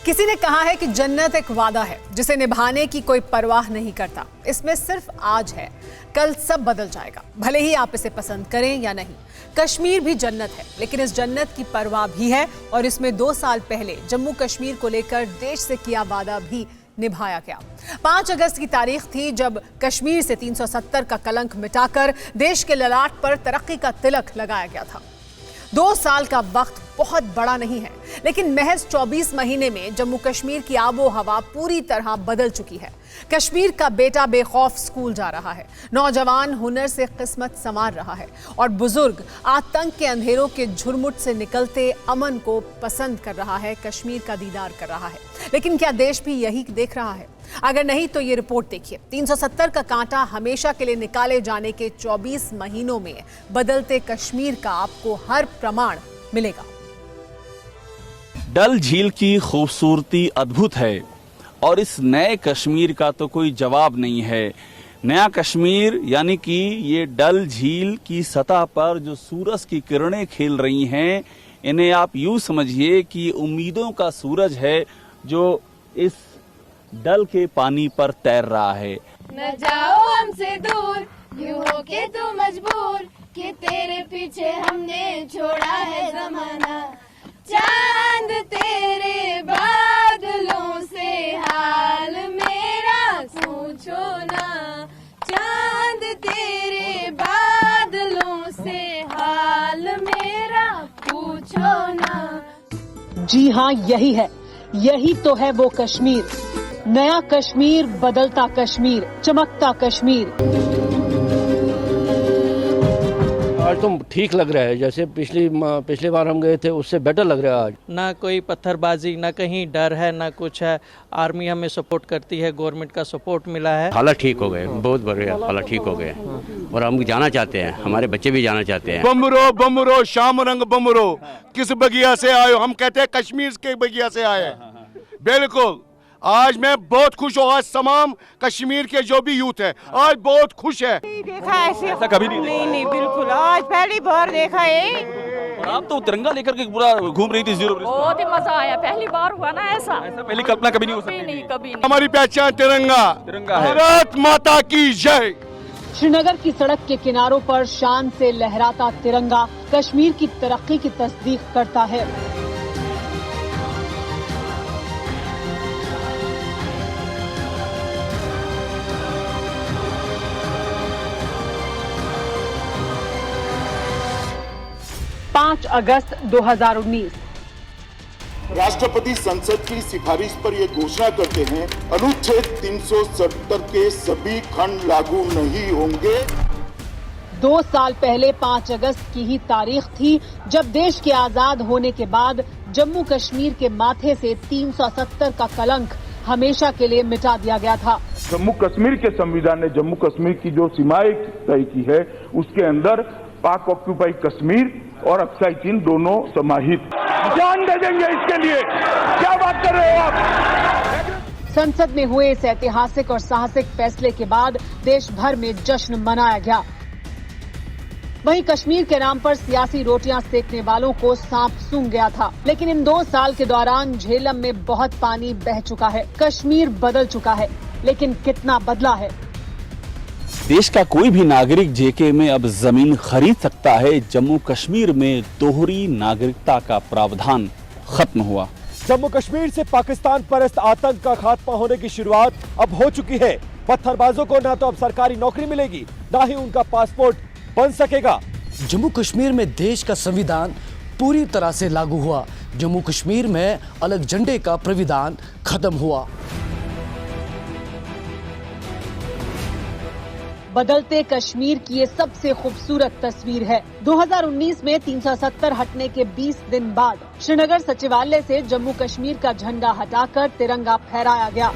किसी ने कहा है कि जन्नत एक वादा है जिसे निभाने की कोई परवाह नहीं करता। इसमें सिर्फ आज है, कल सब बदल जाएगा, भले ही आप इसे पसंद करें या नहीं। कश्मीर भी जन्नत है, लेकिन इस जन्नत की परवाह भी है और इसमें 2 साल पहले जम्मू कश्मीर को लेकर देश से किया वादा भी निभाया गया। 5 अगस्त की तारीख थी जब कश्मीर से 370 का कलंक मिटाकर देश के ललाट पर तरक्की का तिलक लगाया गया था। 2 साल का वक्त बहुत बड़ा नहीं है, लेकिन महज 24 महीने में जम्मू कश्मीर की आबो हवा पूरी तरह बदल चुकी है। कश्मीर का बेटा बेखौफ स्कूल जा रहा है, नौजवान हुनर से किस्मत संवार रहा है और बुजुर्ग आतंक के अंधेरों के झुरमुट से निकलते अमन को पसंद कर रहा है, कश्मीर का दीदार कर रहा है। लेकिन क्या देश भी यही देख रहा है? अगर नहीं तो ये रिपोर्ट देखिए। 370 का कांटा हमेशा के लिए निकाले जाने के 24 महीनों में बदलते कश्मीर का आपको हर प्रमाण मिलेगा। डल झील की खूबसूरती अद्भुत है और इस नए कश्मीर का तो कोई जवाब नहीं है। नया कश्मीर यानी कि ये डल झील की सतह पर जो सूरज की किरणें खेल रही हैं, इन्हें आप यूं समझिए कि उम्मीदों का सूरज है जो इस डल के पानी पर तैर रहा है। न जाओ हमसे दूर, यूं हो के तू मजबूर, कि तेरे पीछे हमने छोड़ा है जमाना। चांद तेरे बादलों से हाल मेरा पूछो ना, चांद तेरे बादलों से हाल मेरा पूछो ना। जी हाँ, यही है, यही तो है वो कश्मीर। नया कश्मीर, बदलता कश्मीर, चमकता कश्मीर। आज तो ठीक लग रहा है, जैसे पिछली बार हम गए थे उससे बेटर लग रहा है आज। ना कोई पत्थरबाजी, ना कहीं डर है, ना कुछ है। आर्मी हमें सपोर्ट करती है, गवर्नमेंट का सपोर्ट मिला है। हालात ठीक हो गए, बहुत बढ़िया हालात ठीक हो गए और हम जाना चाहते हैं, हमारे बच्चे भी जाना चाहते हैं। बमरो बमरो शाम रंग बमरो, किस बगिया से आए हो? हम कहते हैं कश्मीर के बगिया से आए। बिल्कुल, आज मैं बहुत खुश हूँ। आज तमाम कश्मीर के जो भी यूथ है आज बहुत खुश है। देखा ऐसा कभी नहीं नहीं, बिल्कुल आज पहली बार देखा है। और आप तो तिरंगा लेकर के पूरा घूम रही थी जीरो। बहुत ही मजा आया, पहली बार हुआ ना ऐसा पहली कल्पना कभी नहीं हो सकती। नहीं, कभी नहीं। हमारी पहचान तिरंगा है। भारत माता की जय। श्रीनगर की सड़क के किनारों पर शान से लहराता तिरंगा कश्मीर की तरक्की की तस्दीक करता है। अगस्त 2019 राष्ट्रपति संसद की सिफारिश पर ये घोषणा करते हैं, अनुच्छेद 370 के सभी खंड लागू नहीं होंगे। 2 साल पहले 5 अगस्त की ही तारीख थी जब देश के आजाद होने के बाद जम्मू कश्मीर के माथे से 370 का कलंक हमेशा के लिए मिटा दिया गया था। जम्मू कश्मीर के संविधान ने जम्मू कश्मीर की जो सीमाएं तय की है, उसके अंदर पाक ऑक्यूपाई कश्मीर और अक्साई चीन दोनों समाहित। जान दे देंगे इसके लिए, क्या बात कर रहे हो आप? संसद में हुए इस ऐतिहासिक और साहसिक फैसले के बाद देश भर में जश्न मनाया गया। वहीं कश्मीर के नाम पर सियासी रोटियां सेकने वालों को सांप सूंघ गया था। लेकिन इन 2 साल के दौरान झेलम में बहुत पानी बह चुका है। कश्मीर बदल चुका है, लेकिन कितना बदला है? देश का कोई भी नागरिक जेके में अब जमीन खरीद सकता है। जम्मू कश्मीर में दोहरी नागरिकता का प्रावधान खत्म हुआ। जम्मू कश्मीर से पाकिस्तान परस्त आतंक का खात्मा होने की शुरुआत अब हो चुकी है। पत्थरबाजों को ना तो अब सरकारी नौकरी मिलेगी, ना ही उनका पासपोर्ट बन सकेगा। जम्मू कश्मीर में देश का संविधान पूरी तरह से लागू हुआ। जम्मू कश्मीर में अलग झंडे का प्राविधान खत्म हुआ। बदलते कश्मीर की ये सबसे खूबसूरत तस्वीर है। 2019 में 370 हटने के 20 दिन बाद श्रीनगर सचिवालय से जम्मू कश्मीर का झंडा हटाकर तिरंगा फहराया गया।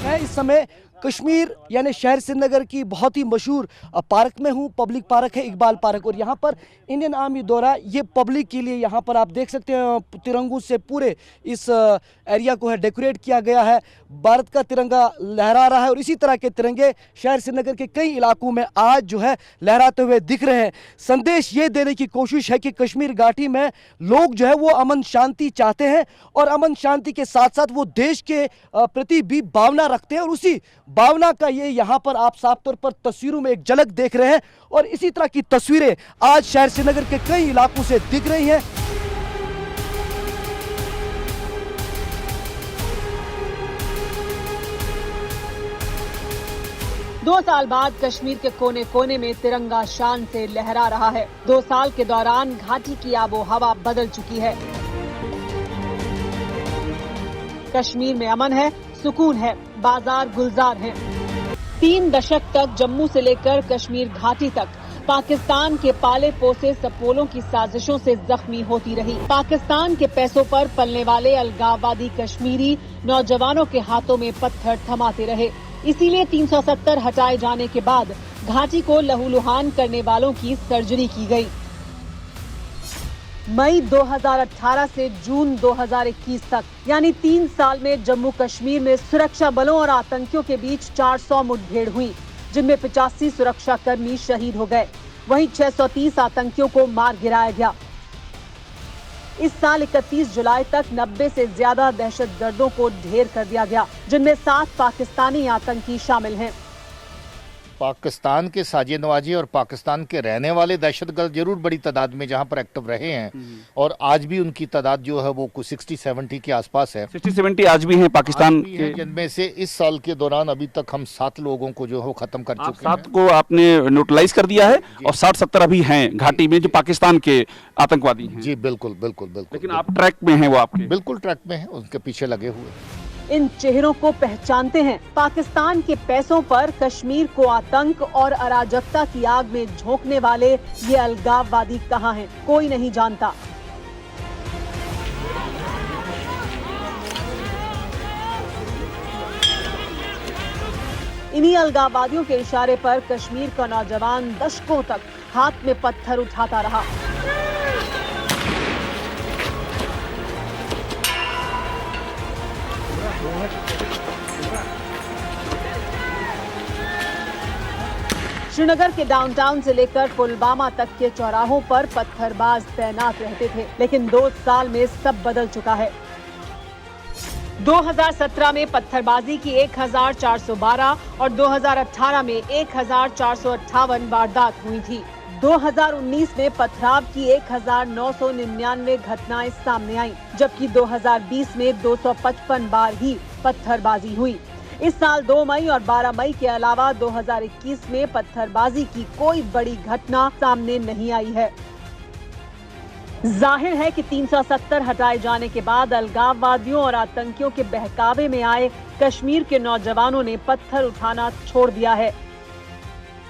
मैं इस समय कश्मीर यानी शहर श्रीनगर की बहुत ही मशहूर पार्क में हूँ। पब्लिक पार्क है इकबाल पार्क, और यहाँ पर इंडियन आर्मी द्वारा ये पब्लिक के लिए यहाँ पर आप देख सकते हैं तिरंगों से पूरे इस एरिया को है डेकोरेट किया गया है। भारत का तिरंगा लहरा रहा है और इसी तरह के तिरंगे शहर श्रीनगर के कई इलाकों में आज जो है लहराते हुए दिख रहे हैं। संदेश ये देने की कोशिश है कि कश्मीर घाटी में लोग जो है वो अमन शांति चाहते हैं और अमन शांति के साथ साथ वो देश के प्रति भी भावना रखते हैं, और उसी भावना का ये यहाँ पर आप साफ तौर पर तस्वीरों में एक झलक देख रहे हैं। और इसी तरह की तस्वीरें आज शहर श्रीनगर के कई इलाकों से दिख रही हैं। दो साल बाद कश्मीर के कोने कोने में तिरंगा शान से लहरा रहा है। 2 साल के दौरान घाटी की आबो हवा बदल चुकी है। कश्मीर में अमन है, सुकून है, बाजार गुलजार हैं। 3 दशक तक जम्मू से लेकर कश्मीर घाटी तक पाकिस्तान के पाले पोसे सपोलों की साजिशों से जख्मी होती रही। पाकिस्तान के पैसों पर पलने वाले अलगाववादी कश्मीरी नौजवानों के हाथों में पत्थर थमाते रहे। इसीलिए 370 हटाए जाने के बाद घाटी को लहूलुहान करने वालों की सर्जरी की गई। मई 2018 से जून 2021 तक यानी 3 साल में जम्मू कश्मीर में सुरक्षा बलों और आतंकियों के बीच 400 मुठभेड़ हुई, जिनमें 85 सुरक्षा कर्मी शहीद हो गए। वहीं 630 आतंकियों को मार गिराया गया। इस साल 31 जुलाई तक 90 से ज्यादा दहशतगर्दों को ढेर कर दिया गया, जिनमें 7 पाकिस्तानी आतंकी शामिल हैं। पाकिस्तान के साजिश नवाजी और पाकिस्तान के रहने वाले दहशतगर्द जरूर बड़ी तादाद में जहां पर एक्टिव रहे हैं, और आज भी उनकी तादाद जो है वो कुछ 60-70 के आसपास है। 60-70 आज भी हैं पाकिस्तान के, जिनमें से इस साल के दौरान अभी तक हम 7 लोगों को जो है वो खत्म कर चुके हैं। 7 को आपने न्यूट्रलाइज कर दिया है और 60-70 अभी हैं घाटी में जो पाकिस्तान के आतंकवादी हैं। जी बिल्कुल बिल्कुल बिल्कुल। लेकिन आप ट्रैक में हैं, वो आपके बिल्कुल ट्रैक में है, उनके पीछे लगे हुए। इन चेहरों को पहचानते हैं। पाकिस्तान के पैसों पर कश्मीर को आतंक और अराजकता की आग में झोंकने वाले ये अलगाववादी कहां हैं, कोई नहीं जानता। इन्हीं अलगाववादियों के इशारे पर कश्मीर का नौजवान दशकों तक हाथ में पत्थर उठाता रहा। श्रीनगर के डाउनटाउन से लेकर पुलवामा तक के चौराहों पर पत्थरबाज तैनात रहते थे, लेकिन 2 साल में सब बदल चुका है। 2017 में पत्थरबाजी की 1412 और 2018 में 1458 वारदात हुई थी। 2019 में पथराव की 1999 घटनाएं सामने आईं, जबकि 2020 में 255 बार ही पत्थरबाजी हुई। इस साल 2 मई और 12 मई के अलावा 2021 में पत्थरबाजी की कोई बड़ी घटना सामने नहीं आई है। जाहिर है कि 370 हटाए जाने के बाद अलगाववादियों और आतंकियों के बहकावे में आए कश्मीर के नौजवानों ने पत्थर उठाना छोड़ दिया है।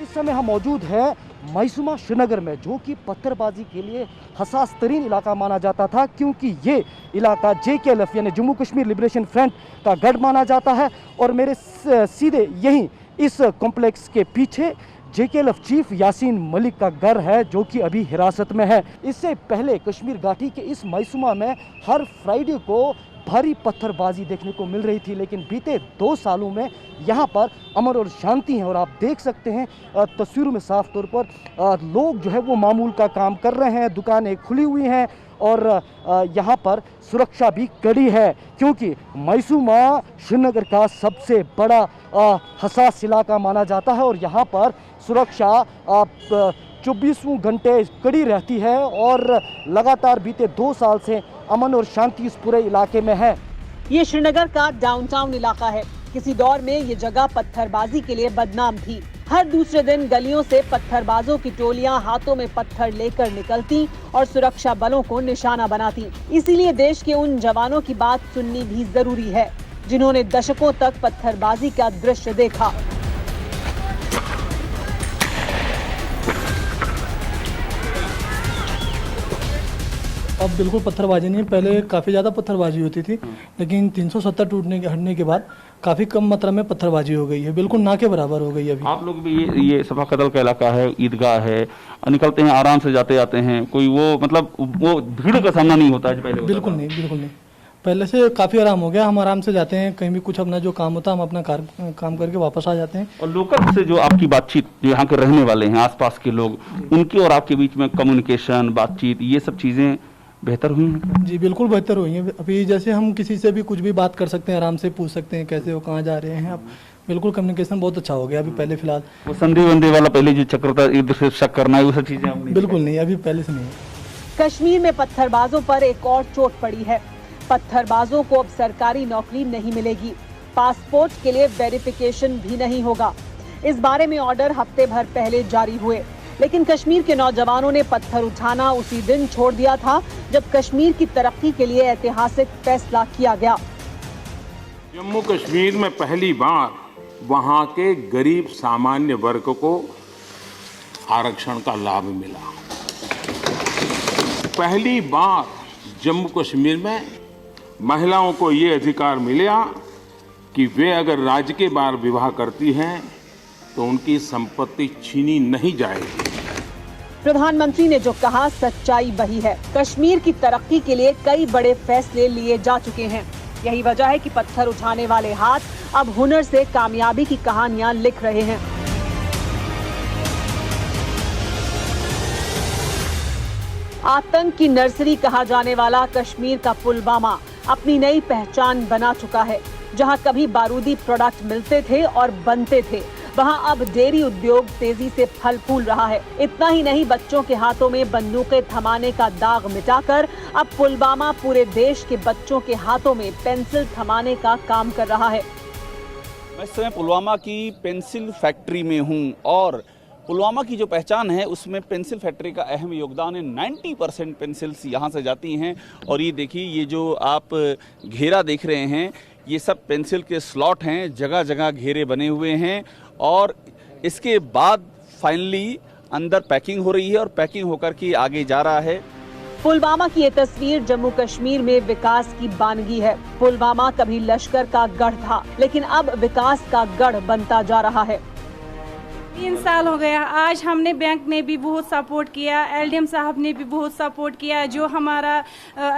इस समय हम मौजूद हैं मैसूमा श्रीनगर में, जो कि पत्थरबाजी के लिए हसास तरीन इलाका माना जाता था, क्योंकि ये इलाका JKLF यानी जम्मू कश्मीर लिबरेशन फ्रंट का गढ़ माना जाता है। और मेरे सीधे यहीं इस कॉम्प्लेक्स के पीछे JKLF चीफ यासीन मलिक का घर है, जो कि अभी हिरासत में है। इससे पहले कश्मीर घाटी के इस मैसूमा में हर फ्राइडे को भारी पत्थरबाजी देखने को मिल रही थी, लेकिन बीते 2 सालों में यहाँ पर अमन और शांति है। और आप देख सकते हैं तस्वीरों में साफ तौर पर लोग जो है वो मामूल का काम कर रहे हैं, दुकानें खुली हुई हैं और यहाँ पर सुरक्षा भी कड़ी है, क्योंकि मैसूमा श्रीनगर का सबसे बड़ा हसास इलाका माना जाता है और यहाँ पर सुरक्षा 24 घंटे कड़ी रहती है और लगातार बीते 2 साल से अमन और शांति इस पूरे इलाके में है। ये श्रीनगर का डाउनटाउन इलाका है। किसी दौर में ये जगह पत्थरबाजी के लिए बदनाम थी। हर दूसरे दिन गलियों से पत्थरबाजों की टोलियां हाथों में पत्थर लेकर निकलती और सुरक्षा बलों को निशाना बनाती। इसीलिए देश के उन जवानों की बात सुननी भी जरूरी है, जिन्होंने दशकों तक पत्थरबाजी का दृश्य देखा। अब बिल्कुल पत्थरबाजी नहीं है, पहले काफ़ी ज़्यादा पत्थरबाजी होती थी, लेकिन 370 हटने के बाद काफ़ी कम मात्रा में पत्थरबाजी हो गई है, बिल्कुल ना के बराबर हो गई है अभी। आप लोग भी ये सफा कदल का इलाका है, ईदगाह है, निकलते हैं आराम से जाते आते हैं, कोई वो मतलब वो भीड़ का सामना नहीं होता है पहले? बिल्कुल नहीं, बिल्कुल नहीं, पहले से काफ़ी आराम हो गया। हम आराम से जाते हैं, कहीं भी कुछ अपना जो काम होता है हम अपना काम करके वापस आ जाते हैं। और लोकल से जो आपकी बातचीत, जो यहाँ के रहने वाले हैं आसपास के लोग, उनकी और आपके बीच में कम्युनिकेशन, बातचीत, ये सब चीज़ें बेहतर हुई हैं? जी बिल्कुल बेहतर हुई हैं। अभी जैसे हम किसी से भी कुछ भी बात कर सकते हैं, आराम से पूछ सकते हैं कैसे हो, कहाँ जा रहे हैं आप, बिल्कुल कम्युनिकेशन बहुत अच्छा हो गया अभी पहले फिलहाल। वो संधि वंदे वाला पहले जो चक्र था, इधर से शक करना है, वो सब चीज़ें बिल्कुल नहीं, अभी पहले से नहीं। कश्मीर में पत्थरबाजों पर एक और चोट पड़ी है। पत्थरबाजों को अब सरकारी नौकरी नहीं मिलेगी, पासपोर्ट के लिए वेरिफिकेशन भी नहीं होगा। इस बारे में ऑर्डर हफ्ते भर पहले जारी हुए, लेकिन कश्मीर के नौजवानों ने पत्थर उठाना उसी दिन छोड़ दिया था जब कश्मीर की तरक्की के लिए ऐतिहासिक फैसला किया गया। जम्मू कश्मीर में पहली बार वहां के गरीब सामान्य वर्ग को आरक्षण का लाभ मिला। पहली बार जम्मू कश्मीर में महिलाओं को ये अधिकार मिला कि वे अगर राज्य के बाहर विवाह करती हैं तो उनकी संपत्ति छीनी नहीं जाएगी। प्रधानमंत्री ने जो कहा सच्चाई वही है। कश्मीर की तरक्की के लिए कई बड़े फैसले लिए जा चुके हैं। यही वजह है कि पत्थर उठाने वाले हाथ अब हुनर से कामयाबी की कहानियां लिख रहे हैं। आतंक की नर्सरी कहा जाने वाला कश्मीर का पुलवामा अपनी नई पहचान बना चुका है। जहां कभी बारूदी प्रोडक्ट मिलते थे और बनते थे, वहां अब डेयरी उद्योग तेजी से फल फूल रहा है। इतना ही नहीं, बच्चों के हाथों में बंदूकें थमाने का दाग मिटाकर अब पुलवामा पूरे देश के बच्चों के हाथों में पेंसिल थमाने का काम कर रहा है। मैं इस समय पुलवामा की पेंसिल फैक्ट्री में हूँ और पुलवामा की जो पहचान है उसमें पेंसिल फैक्ट्री का अहम योगदान है। 90% पेंसिल्स यहाँ से जाती हैं। और ये देखिए, ये जो आप घेरा देख रहे हैं, ये सब पेंसिल के स्लॉट हैं, जगह जगह घेरे बने हुए हैं। और इसके बाद फाइनली अंदर पैकिंग हो रही है और पैकिंग होकर के आगे जा रहा है। पुलवामा की ये तस्वीर जम्मू कश्मीर में विकास की बानगी है। पुलवामा कभी लश्कर का गढ़ था, लेकिन अब विकास का गढ़ बनता जा रहा है। 3 साल हो गया। आज हमने बैंक ने भी बहुत सपोर्ट किया, एलडीएम साहब ने भी बहुत सपोर्ट किया, जो हमारा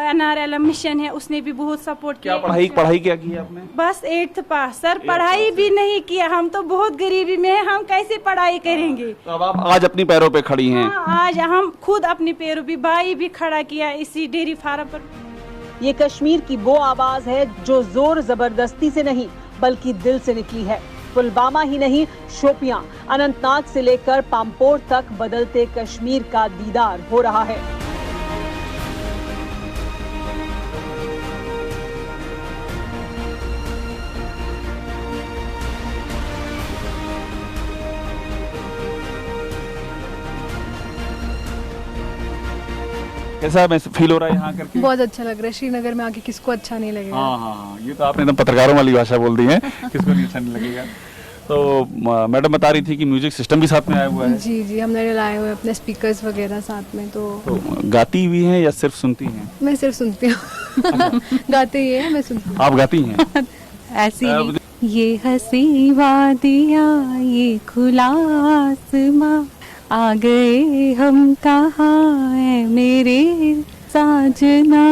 NRLM मिशन है उसने भी बहुत सपोर्ट किया। पढ़ाई क्या की आपने? बस 8th पास सर, पढ़ाई भी नहीं किया। हम तो बहुत गरीबी में हैं, हम कैसे पढ़ाई करेंगे। तो अब आप आज अपनी पैरों पे खड़ी हैं। आज हम खुद अपने पैरों पे, भाई भी खड़ा किया इसी डेयरी फार्म पर। ये कश्मीर की वो आवाज है जो जोर जबरदस्ती से नहीं बल्कि दिल से निकली है। पुलवामा ही नहीं, शोपियां, अनंतनाग से लेकर पांपोर तक बदलते कश्मीर का दीदार हो रहा है। कैसा फील हो रहा है यहाँ करके? बहुत अच्छा लग रहा है। श्रीनगर में आके किसको अच्छा नहीं लगेगा। हाँ, ये तो आपने एकदम पत्रकारों वाली भाषा बोल दी है, किसको नहीं अच्छा नहीं लगेगा। तो मैडम बता रही थी कि म्यूजिक सिस्टम भी साथ में आया हुआ है। जी जी, हमने लाए हुए अपने स्पीकर्स वगैरह साथ में। तो गाती भी हैं या सिर्फ सुनती हैं? मैं सिर्फ सुनती हूँ। गाते ही है, मैं सुनती हूँ। आप गाती हैं? ऐसी ये हंसी वादियाँ, ये खुला आसमां, आ गए हम कहाँ है मेरे साजना।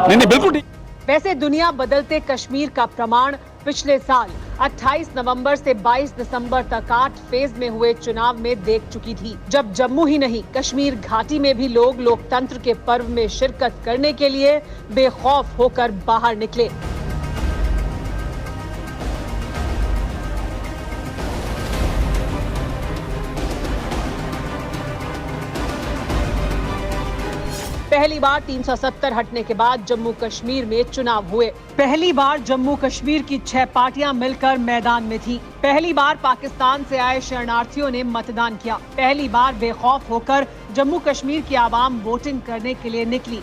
नहीं बिल्कुल ठीक। वैसे दुनिया बदलते कश्मीर का प्रमाण पिछले साल 28 नवंबर से 22 दिसंबर तक 8 फेज में हुए चुनाव में देख चुकी थी, जब जम्मू ही नहीं कश्मीर घाटी में भी लोग लोकतंत्र के पर्व में शिरकत करने के लिए बेखौफ होकर बाहर निकले। पहली बार 370 हटने के बाद जम्मू कश्मीर में चुनाव हुए। पहली बार जम्मू कश्मीर की 6 पार्टियां मिलकर मैदान में थी। पहली बार पाकिस्तान से आए शरणार्थियों ने मतदान किया। पहली बार बेखौफ होकर जम्मू कश्मीर की आवाम वोटिंग करने के लिए निकली।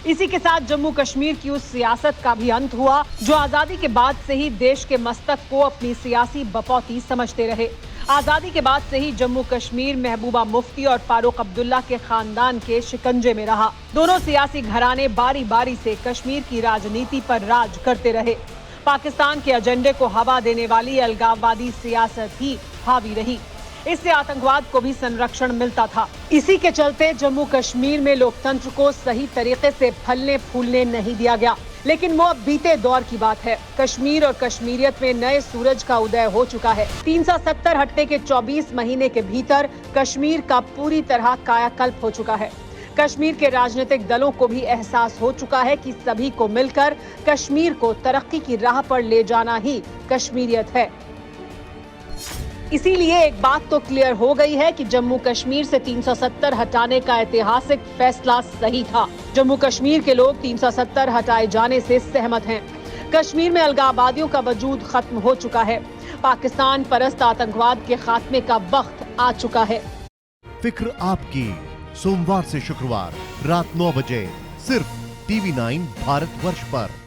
इसी के साथ जम्मू कश्मीर की उस सियासत का भी अंत हुआ जो आजादी के बाद से ही देश के मस्तक को अपनी सियासी बपौती समझते रहे। आजादी के बाद से ही जम्मू कश्मीर महबूबा मुफ्ती और फारूक अब्दुल्ला के खानदान के शिकंजे में रहा। दोनों सियासी घराने बारी बारी से कश्मीर की राजनीति पर राज करते रहे। पाकिस्तान के एजेंडे को हवा देने वाली अलगाववादी सियासत ही हावी रही। इससे आतंकवाद को भी संरक्षण मिलता था। इसी के चलते जम्मू कश्मीर में लोकतंत्र को सही तरीके से फलने फूलने नहीं दिया गया। लेकिन वो अब बीते दौर की बात है। कश्मीर और कश्मीरियत में नए सूरज का उदय हो चुका है। 370 हटने के 24 महीने के भीतर कश्मीर का पूरी तरह कायाकल्प हो चुका है। कश्मीर के राजनीतिक दलों को भी एहसास हो चुका है कि सभी को मिलकर कश्मीर को तरक्की की राह पर ले जाना ही कश्मीरियत है। इसीलिए एक बात तो क्लियर हो गई है कि जम्मू कश्मीर से 370 हटाने का ऐतिहासिक फैसला सही था। जम्मू कश्मीर के लोग 370 हटाए जाने से सहमत हैं। कश्मीर में अलगाववादियों का वजूद खत्म हो चुका है। पाकिस्तान परस्त आतंकवाद के खात्मे का वक्त आ चुका है। फिक्र आपकी, सोमवार से शुक्रवार रात 9 बजे सिर्फ TV9 भारतवर्ष पर।